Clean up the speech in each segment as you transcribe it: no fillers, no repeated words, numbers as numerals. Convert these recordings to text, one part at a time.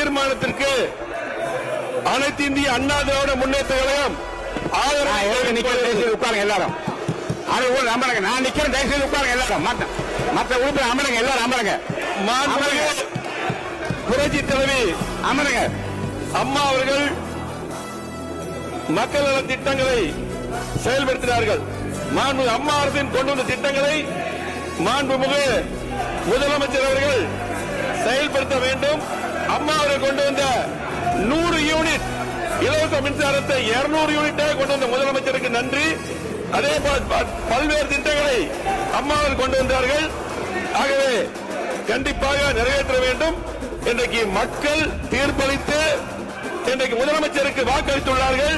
தீர்மானத்திற்கு அனைத்து இந்திய அண்ணா திராவிட முன்னேற்ற கழகம் உட்காருங்க எல்லாரும். அமருங்க. நான் நிக்கிறேன். தயவுசெய்து உட்காருங்க எல்லாரும். மற்ற உறுப்பினர் அமருங்க. எல்லாரும் அமருங்க. புரட்சி தலைவி அமருங்க. அம்மா அவர்கள் மக்கள் நல திட்டங்களை செயல்படுத்தினார்கள். மாண்புமிகு அம்மா அரசின் கொண்டு வந்த திட்டங்களை மாண்புமிகு முதலமைச்சர் அவர்கள் செயல்படுத்த வேண்டும். அம்மா அவர்கள் கொண்டு வந்த 100 யூனிட் இலவச மின்சாரத்தை 200 யூனிட்டாக கொண்டு வந்த முதலமைச்சருக்கு நன்றி. அதே போல் பல்வேறு திட்டங்களை அம்மா அவர்கள் கொண்டு வந்தார்கள். ஆகவே கண்டிப்பாக நிறைவேற்ற வேண்டும். இன்றைக்கு மக்கள் தீர்ப்பளித்து இன்றைக்கு முதலமைச்சருக்கு வாக்களித்துள்ளார்கள்.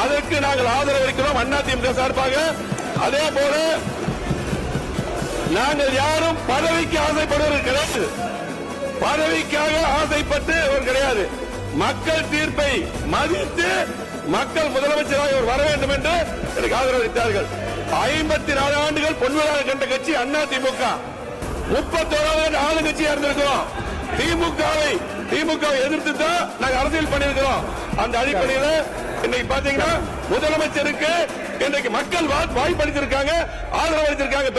அதற்கு நாங்கள் ஆதரவு அளிக்கிறோம் அதிமுக சார்பாக. அதே போல நாங்கள் யாரும் பதவிக்கு ஆசைப்படுவது கிடையாது. பதவிக்காக ஆசைப்பட்டு கிடையாது. மக்கள் தீர்ப்பை மதித்து மக்கள் முதலமைச்சராக வர வேண்டும் என்று எனக்கு ஆதரவு அளித்தார்கள். 54 ஆண்டுகள் பொன்விழா கண்ட கட்சி அதிமுக. 31வது ஆளுங்கட்சியா இருந்திருக்கிறோம். திமுகவை எதிர்த்து தான் நாங்கள் அரசியல் பண்ணியிருக்கிறோம். அந்த அடிப்படையில் இன்னைக்கு பாத்தீங்கன்னா முதலமைச்சருக்கு இன்றைக்கு மக்கள் வாய்ப்பளித்திருக்காங்க, ஆதரவு அளித்திருக்காங்க.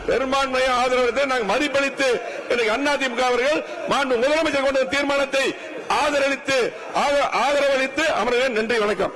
பெரும்பான்மையா ஆதரவு நாங்கள் மதிப்பளித்து இன்றைக்கு அதிமுக அவர்கள் மாண்பு முதலமைச்சர் கொண்ட தீர்மானத்தை ஆதரவளித்து அமர்கிறேன். நன்றி, வணக்கம்.